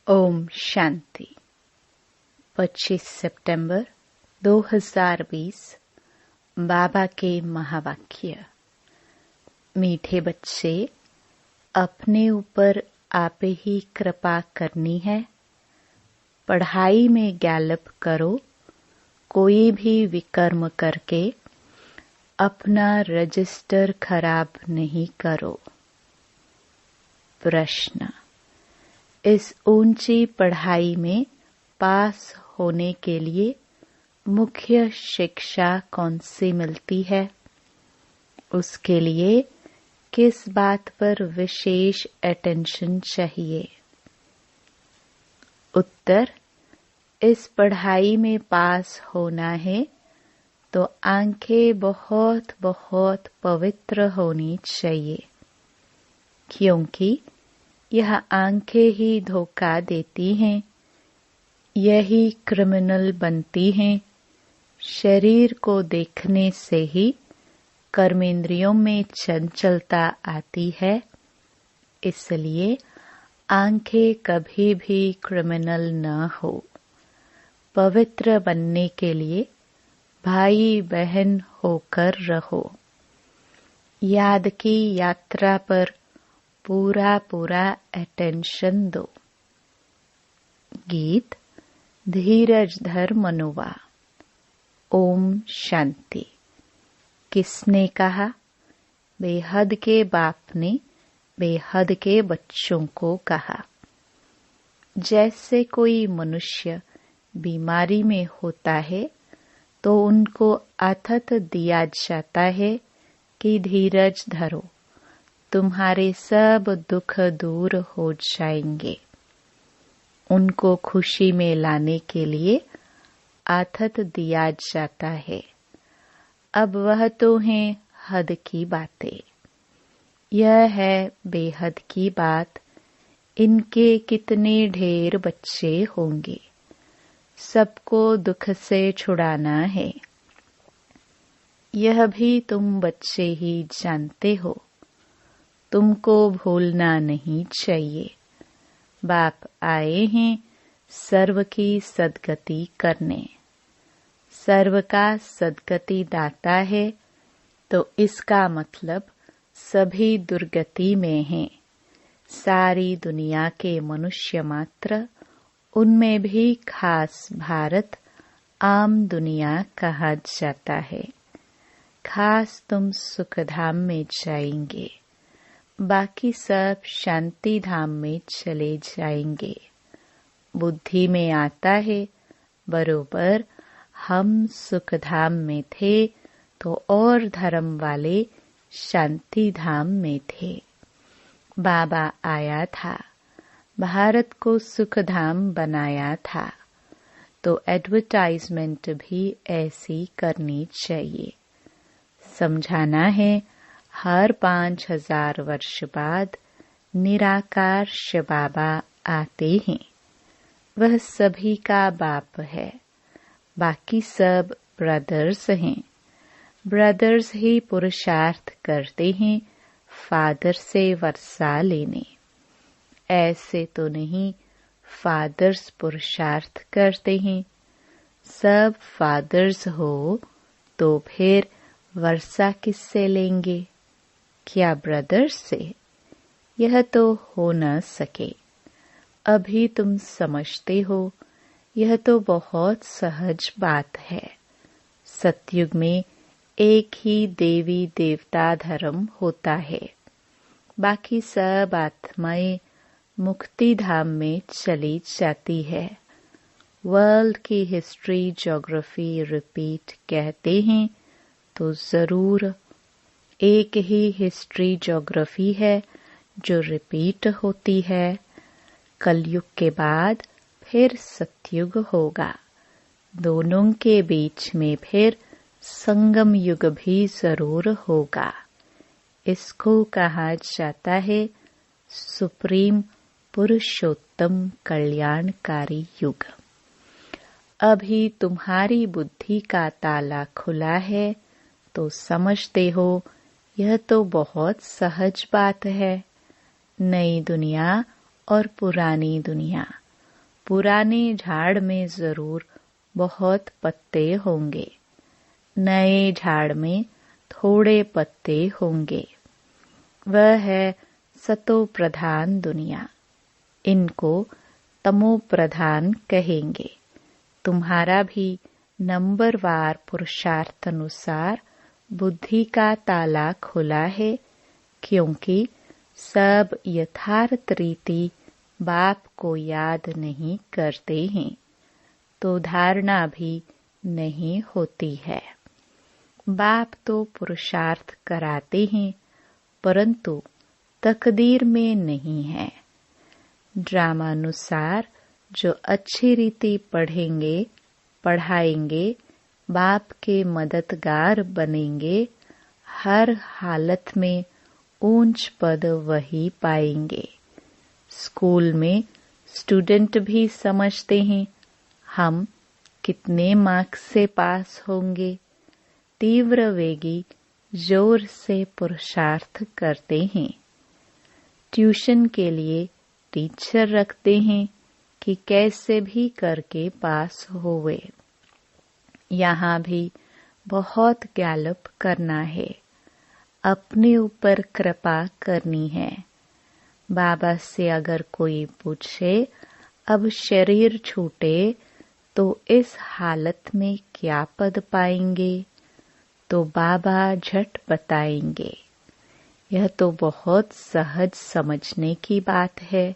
ओम शांति। 25 सितंबर 2020 बाबा के महावाक्य। मीठे बच्चे, अपने ऊपर आप ही कृपा करनी है। पढ़ाई में गैलप करो, कोई भी विकर्म करके अपना रजिस्टर खराब नहीं करो। प्रश्न, इस ऊंची पढ़ाई में पास होने के लिए मुख्य शिक्षा कौन सी मिलती है? उसके लिए किस बात पर विशेष अटेंशन चाहिए? उत्तर, इस पढ़ाई में पास होना है तो आंखें बहुत बहुत पवित्र होनी चाहिए, क्योंकि यह आंखें ही धोखा देती हैं, यही क्रिमिनल बनती हैं। शरीर को देखने से ही कर्मेंद्रियों में चंचलता आती है, इसलिए आंखें कभी भी क्रिमिनल न हो। पवित्र बनने के लिए भाई बहन होकर रहो। याद की यात्रा पर पूरा पूरा अटेंशन दो। गीत धीरज धर मनुवा। ओम शांति। किसने कहा? बेहद के बाप ने बेहद के बच्चों को कहा। जैसे कोई मनुष्य बीमारी में होता है तो उनको आथत दिया जाता है कि धीरज धरो, तुम्हारे सब दुख दूर हो जाएंगे। उनको खुशी में लाने के लिए आथत दिया जाता है। अब वह तो हैं हद की बातें, यह है बेहद की बात। इनके कितने ढेर बच्चे होंगे, सबको दुख से छुड़ाना है। यह भी तुम बच्चे ही जानते हो, तुमको भूलना नहीं चाहिए। बाप आए हैं सर्व की सद्गति करने। सर्व का सद्गति दाता है, तो इसका मतलब सभी दुर्गति में हैं। सारी दुनिया के मनुष्य मात्र, उनमें भी खास भारत आम दुनिया कहा जाता है। खास तुम सुखधाम में जाएंगे, बाकी सब शांति धाम में चले जाएंगे। बुद्धि में आता है बरोबर हम सुखधाम में थे तो और धर्म वाले शांति धाम में थे। बाबा आया था, भारत को सुखधाम बनाया था, तो एडवर्टाइजमेंट भी ऐसी करनी चाहिए। समझाना है, हर 5000 वर्ष बाद निराकार शिव बाबा आते हैं। वह सभी का बाप है, बाकी सब ब्रदर्स हैं। ब्रदर्स ही पुरुषार्थ करते हैं फादर से वर्षा लेने। ऐसे तो नहीं फादर्स पुरुषार्थ करते हैं। सब फादर्स हो तो फिर वर्षा किससे लेंगे? क्या ब्रदर्स से? यह तो हो न सके। अभी तुम समझते हो, यह तो बहुत सहज बात है। सतयुग में एक ही देवी देवता धर्म होता है, बाकी सब आत्माएं मुक्ति धाम में चली जाती है। वर्ल्ड की हिस्ट्री ज्योग्राफी रिपीट कहते हैं तो जरूर एक ही हिस्ट्री ज्योग्राफी है जो रिपीट होती है। कलयुग के बाद फिर सतयुग होगा, दोनों के बीच में फिर संगम युग भी जरूर होगा। इसको कहा जाता है सुप्रीम पुरुषोत्तम कल्याणकारी युग। अभी तुम्हारी बुद्धि का ताला खुला है तो समझते हो यह तो बहुत सहज बात है। नई दुनिया और पुरानी दुनिया पुराने झाड़ में जरूर बहुत पत्ते होंगे, नए झाड़ में थोड़े पत्ते होंगे। वह है सतो प्रधान दुनिया, इनको तमो प्रधान कहेंगे। तुम्हारा भी नंबरवार पुरुषार्थ अनुसार बुद्धि का ताला खुला है, क्योंकि सब यथार्थ रीति बाप को याद नहीं करते हैं, तो धारणा भी नहीं होती है। बाप तो पुरुषार्थ कराते हैं, परंतु तकदीर में नहीं है। ड्रामानुसार जो अच्छी रीति पढ़ेंगे पढ़ाएंगे, बाप के मददगार बनेंगे, हर हालत में ऊंच पद वही पाएंगे। स्कूल में स्टूडेंट भी समझते हैं हम कितने मार्क्स से पास होंगे। तीव्र वेगी जोर से पुरुषार्थ करते हैं। ट्यूशन के लिए टीचर रखते हैं कि कैसे भी करके पास होवे। यहाँ भी बहुत गैलप करना है, अपने ऊपर कृपा करनी है। बाबा से अगर कोई पूछे अब शरीर छूटे तो इस हालत में क्या पद पाएंगे, तो बाबा झट बताएंगे। यह तो बहुत सहज समझने की बात है।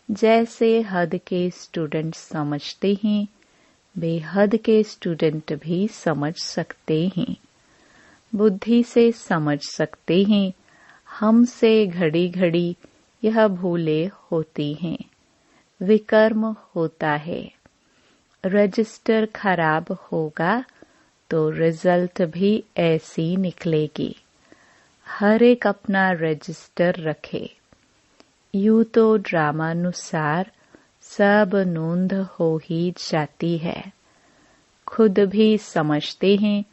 जैसे हद के स्टूडेंट समझते हैं, बेहद के स्टूडेंट भी समझ सकते हैं। बुद्धि से समझ सकते हैं, हमसे घड़ी घड़ी यह भूले होती हैं। विकर्म होता है, रजिस्टर खराब होगा तो रिजल्ट भी ऐसी निकलेगी। हर एक अपना रजिस्टर रखे। यूं तो ड्रामानुसार सब नोंद हो ही जाती है। खुद भी समझते हैं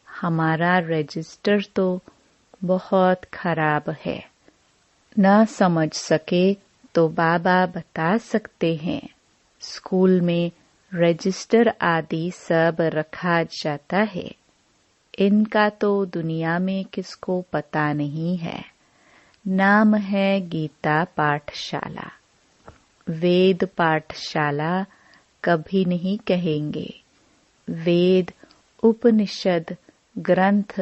हमारा रजिस्टर तो बहुत खराब है। न समझ सके तो बाबा बता सकते हैं। स्कूल में रजिस्टर आदि सब रखा जाता है। इनका तो दुनिया में किसको पता नहीं है। नाम है गीता पाठशाला। वेद पाठशाला कभी नहीं कहेंगे। वेद, उपनिषद, ग्रंथ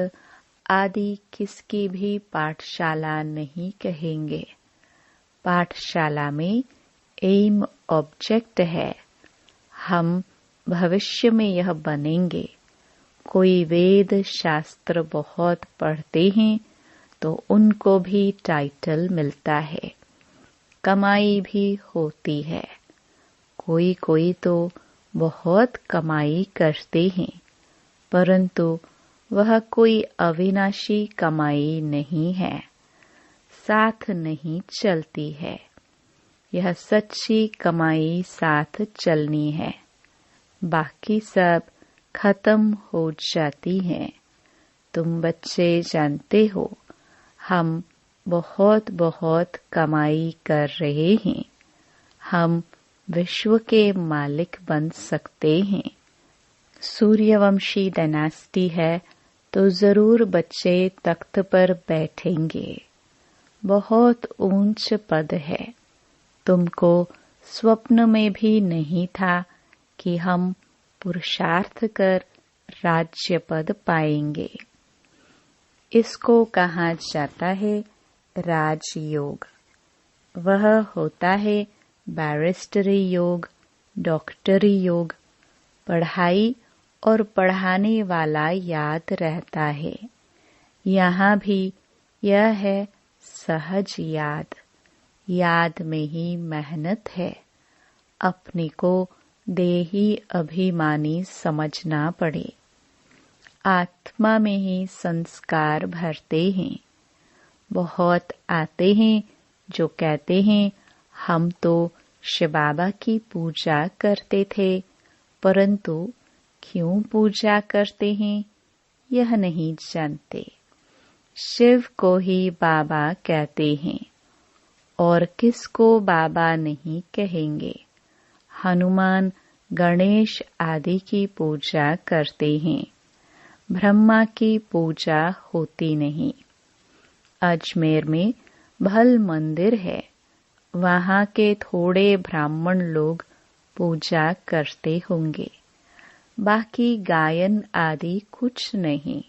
आदि किसकी भी पाठशाला नहीं कहेंगे। पाठशाला में एम ऑब्जेक्ट है। हम भविष्य में यह बनेंगे। कोई वेद शास्त्र बहुत पढ़ते हैं तो उनको भी टाइटल मिलता है, कमाई भी होती है। कोई कोई तो बहुत कमाई करते हैं, परंतु वह कोई अविनाशी कमाई नहीं है, साथ नहीं चलती है। यह सच्ची कमाई साथ चलनी है, बाकी सब खत्म हो जाती है। तुम बच्चे जानते हो हम बहुत बहुत कमाई कर रहे हैं। हम विश्व के मालिक बन सकते हैं। सूर्यवंशी डायनेस्टी है तो जरूर बच्चे तख्त पर बैठेंगे। बहुत ऊंच पद है। तुमको स्वप्न में भी नहीं था कि हम पुरुषार्थ कर राज्य पद पाएंगे। इसको कहा जाता है राजयोग। वह होता है बैरिस्टरी योग, डॉक्टरी योग। पढ़ाई और पढ़ाने वाला याद रहता है। यहाँ भी यह है सहज याद। याद में ही मेहनत है। अपने को देही अभिमानी समझना पड़े। आत्मा में ही संस्कार भरते हैं। बहुत आते हैं जो कहते हैं हम तो शिव बाबा की पूजा करते थे, परंतु क्यों पूजा करते हैं यह नहीं जानते। शिव को ही बाबा कहते हैं और किसको बाबा नहीं कहेंगे। हनुमान, गणेश आदि की पूजा करते हैं। ब्रह्मा की पूजा होती नहीं। अजमेर में भल मंदिर है, वहाँ के थोड़े ब्राह्मण लोग पूजा करते होंगे, बाकी गायन आदि कुछ नहीं।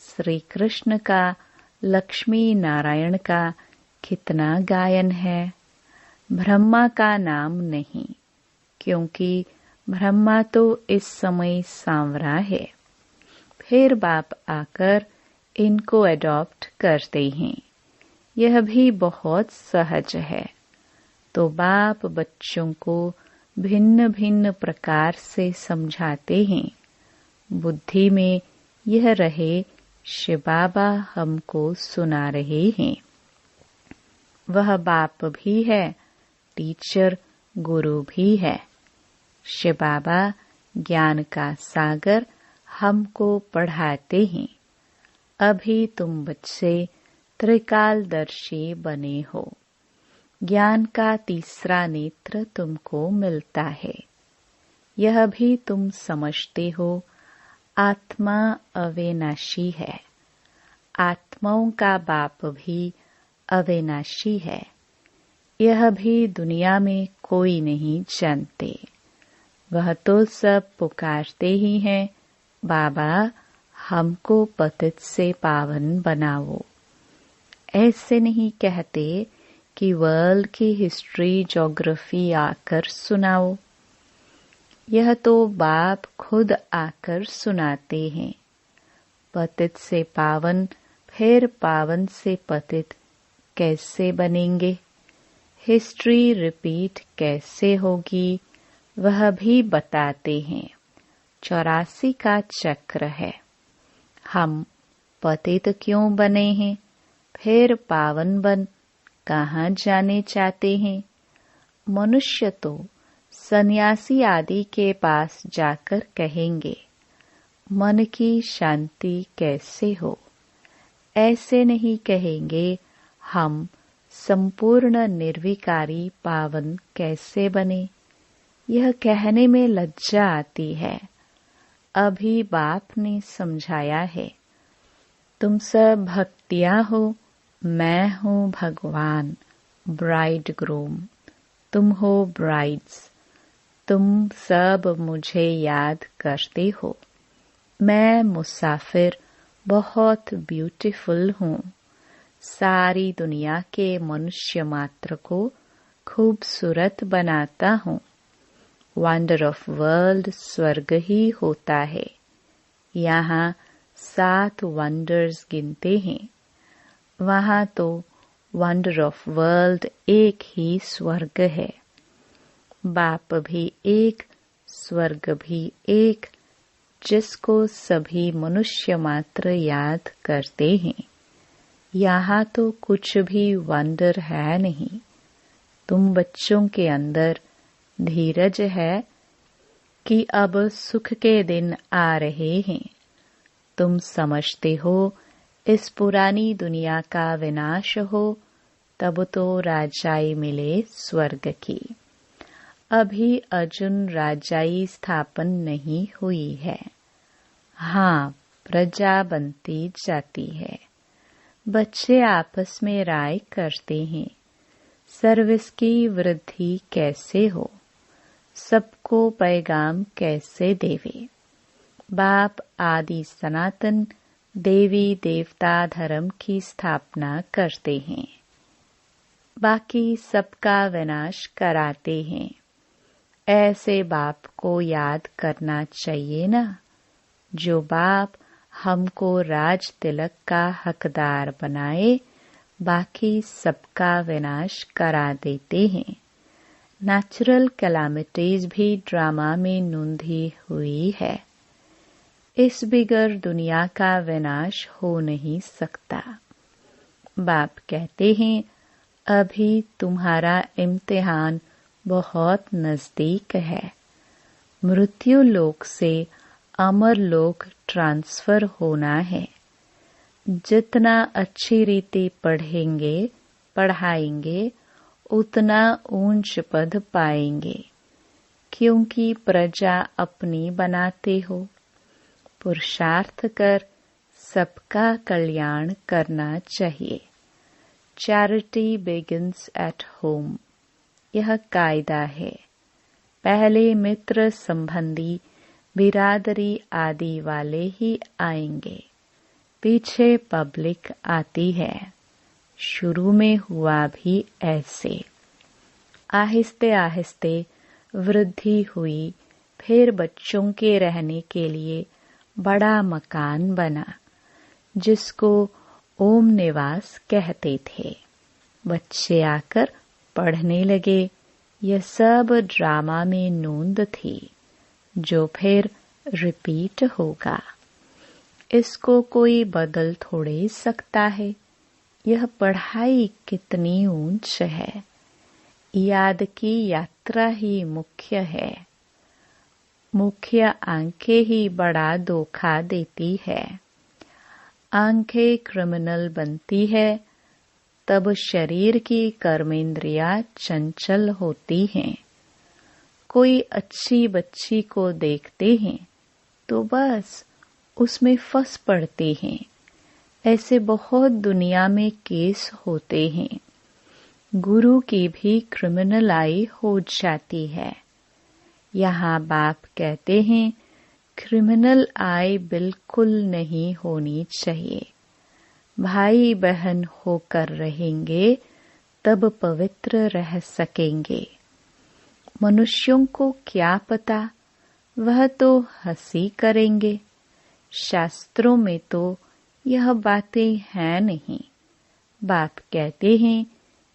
श्री कृष्ण का, लक्ष्मी नारायण का कितना गायन है, ब्रह्मा का नाम नहीं, क्योंकि ब्रह्मा तो इस समय सांवरा है। फिर बाप आकर इनको अडॉप्ट करते हैं। यह भी बहुत सहज है। तो बाप बच्चों को भिन्न भिन्न प्रकार से समझाते हैं। बुद्धि में यह रहे शिव बाबा हमको सुना रहे हैं। वह बाप भी है, टीचर गुरु भी है। शिव बाबा ज्ञान का सागर हमको पढ़ाते हैं। अभी तुम बच्चे त्रिकालदर्शी बने हो। ज्ञान का तीसरा नेत्र तुमको मिलता है। यह भी तुम समझते हो, आत्मा अविनाशी है। आत्माओं का बाप भी अविनाशी है। यह भी दुनिया में कोई नहीं जानते। वह तो सब पुकारते ही हैं, बाबा हमको पतित से पावन बनाओ। ऐसे नहीं कहते कि वर्ल्ड की हिस्ट्री ज्योग्राफी आकर सुनाओ। यह तो बाप खुद आकर सुनाते हैं। पतित से पावन, फिर पावन से पतित कैसे बनेंगे? हिस्ट्री रिपीट कैसे होगी, वह भी बताते हैं। 84 का चक्र है। हम पतित क्यों बने हैं, फिर पावन बन कहाँ जाने चाहते हैं? मनुष्य तो सन्यासी आदि के पास जाकर कहेंगे, मन की शांति कैसे हो? ऐसे नहीं कहेंगे, हम संपूर्ण निर्विकारी पावन कैसे बने? यह कहने में लज्जा आती है। अभी बाप ने समझाया है, तुम सब भक्तियां हो, मैं हूँ भगवान, ब्राइड ग्रूम, तुम हो ब्राइड्स। तुम सब मुझे याद करते हो। मैं मुसाफिर बहुत ब्यूटीफुल हूँ। सारी दुनिया के मनुष्य मात्र को खूबसूरत बनाता हूँ। वंडर ऑफ वर्ल्ड स्वर्ग ही होता है। यहाँ 7 वंडर्स गिनते हैं। वहाँ तो वंडर ऑफ वर्ल्ड एक ही स्वर्ग है। बाप भी एक, स्वर्ग भी एक, जिसको सभी मनुष्य मात्र याद करते हैं। यहाँ तो कुछ भी वंडर है नहीं। तुम बच्चों के अंदर धीरज है कि अब सुख के दिन आ रहे हैं। तुम समझते हो इस पुरानी दुनिया का विनाश हो, तब तो राजाई मिले स्वर्ग की। अभी अर्जुन राजाई स्थापन नहीं हुई है। हाँ, प्रजा बनती जाती है। बच्चे आपस में राय करते हैं, सर्विस की वृद्धि कैसे हो, सबको पैगाम कैसे देवे। बाप आदि सनातन देवी देवता धर्म की स्थापना करते हैं, बाकी सबका विनाश कराते हैं। ऐसे बाप को याद करना चाहिए ना, जो बाप हमको राज तिलक का हकदार बनाए, बाकी सबका विनाश करा देते हैं। नेचुरल कैलामिटीज भी ड्रामा में नोंधी हुई है। इस बिगर दुनिया का विनाश हो नहीं सकता। बाप कहते हैं, अभी तुम्हारा इम्तिहान बहुत नजदीक है। मृत्यु लोक से अमर लोक ट्रांसफर होना है। जितना अच्छी रीति पढ़ाएंगे, उतना ऊंच पद पाएंगे। क्योंकि प्रजा अपनी बनाते हो। पुरुषार्थ कर सबका कल्याण करना चाहिए। चैरिटी बिगिंस एट होम, यह कायदा है। पहले मित्र संबंधी बिरादरी आदि वाले ही आएंगे, पीछे पब्लिक आती है। शुरू में हुआ भी ऐसे। आहिस्ते आहिस्ते वृद्धि हुई, फिर बच्चों के रहने के लिए बड़ा मकान बना, जिसको ओम निवास कहते थे। बच्चे आकर पढ़ने लगे। यह सब ड्रामा में नोंद थी, जो फिर रिपीट होगा। इसको कोई बदल थोड़े सकता है। यह पढ़ाई कितनी ऊंच है। याद की यात्रा ही मुख्य है। मुख्य आंखें ही बड़ा धोखा देती है। आंखें क्रिमिनल बनती है, तब शरीर की कर्मेंद्रियां चंचल होती हैं। कोई अच्छी बच्ची को देखते हैं तो बस उसमें फंस पड़ते हैं। ऐसे बहुत दुनिया में केस होते हैं। गुरु की भी क्रिमिनल आई हो जाती है। यहाँ बाप कहते हैं क्रिमिनल आई बिल्कुल नहीं होनी चाहिए। भाई बहन होकर रहेंगे तब पवित्र रह सकेंगे। मनुष्यों को क्या पता, वह तो हंसी करेंगे। शास्त्रों में तो यह बातें हैं नहीं। बाप कहते हैं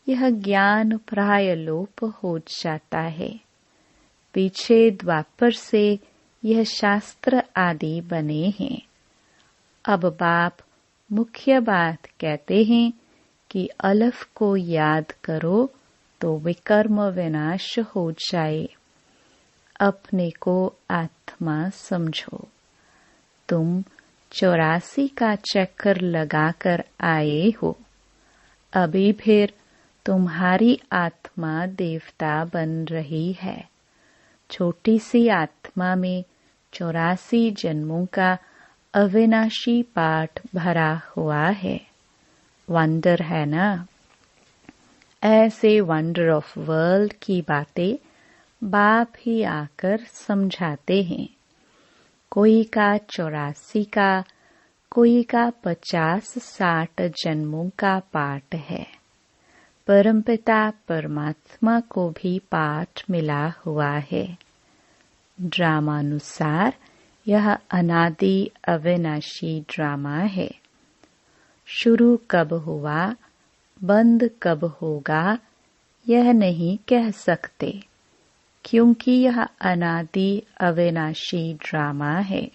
यह ज्ञान प्राय लोप हो जाता है। पीछे द्वापर से यह शास्त्र आदि बने हैं। अब बाप मुख्य बात कहते हैं कि अलफ को याद करो तो विकर्म विनाश हो जाए। अपने को आत्मा समझो। तुम 84 का चक्कर लगाकर आए हो। अभी फिर तुम्हारी आत्मा देवता बन रही है। छोटी सी आत्मा में 84 जन्मों का अविनाशी पाठ भरा हुआ है। वंडर है ना। ऐसे वंडर ऑफ वर्ल्ड की बातें बाप ही आकर समझाते हैं। कोई का 84 का, कोई का 50-60 जन्मों का पाठ है। परमपिता परमात्मा को भी पाठ मिला हुआ है। ड्रामानुसार यह अनादि अविनाशी ड्रामा है। शुरू कब हुआ, बंद कब होगा, यह नहीं कह सकते, क्योंकि यह अनादि अविनाशी ड्रामा है।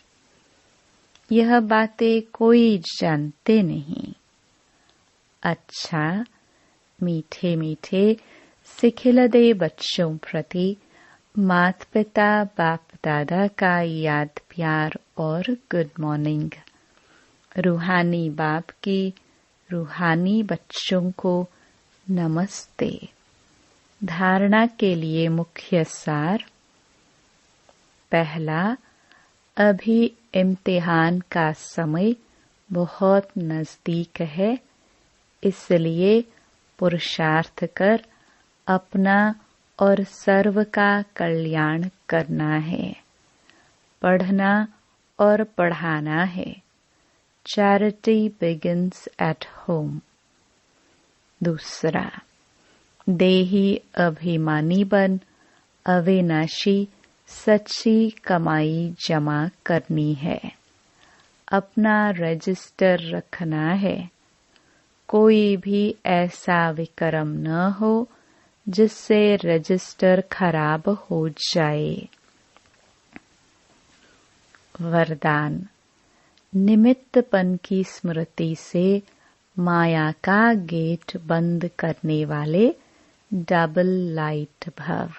यह बातें कोई जानते नहीं। अच्छा, मीठे मीठे सिखिलदे बच्चों प्रति माता पिता बाप दादा का याद प्यार और गुड मॉर्निंग। रूहानी बाप की रूहानी बच्चों को नमस्ते। धारणा के लिए मुख्य सार। पहला, अभी इम्तिहान का समय बहुत नजदीक है, इसलिए पुरुषार्थ कर अपना और सर्व का कल्याण करना है। पढ़ना और पढ़ाना है। Charity begins at home. दूसरा, देही अभिमानी बन अविनाशी सच्ची कमाई जमा करनी है। अपना रजिस्टर रखना है। कोई भी ऐसा विक्रम न हो जिससे रजिस्टर खराब हो जाए। वरदान। निमित्तपन की स्मृति से माया का गेट बंद करने वाले डबल लाइट भव।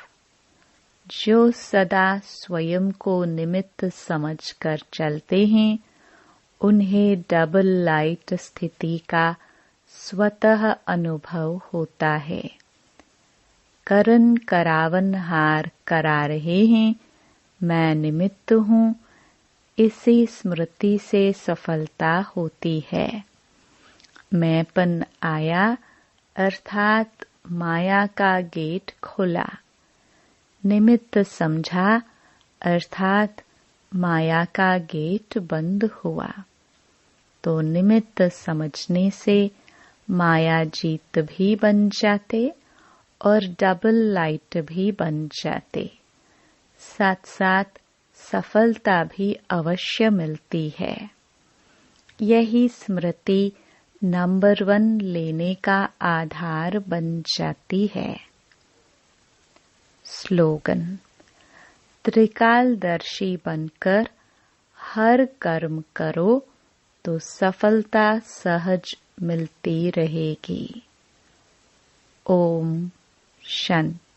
जो सदा स्वयं को निमित्त समझकर चलते हैं, उन्हें डबल लाइट स्थिति का स्वतः अनुभव होता है। करन करावन हार करा रहे हैं, मैं निमित्त हूँ, इसी स्मृति से सफलता होती है। मैंपन आया अर्थात माया का गेट खुला, निमित्त समझा अर्थात माया का गेट बंद हुआ। तो निमित्त समझने से माया जीत भी बन जाते और डबल लाइट भी बन जाते, साथ साथ सफलता भी अवश्य मिलती है। यही स्मृति नंबर 1 लेने का आधार बन जाती है। स्लोगन: त्रिकालदर्शी बनकर हर कर्म करो तो सफलता सहज मिलती रहेगी। ओम शांति।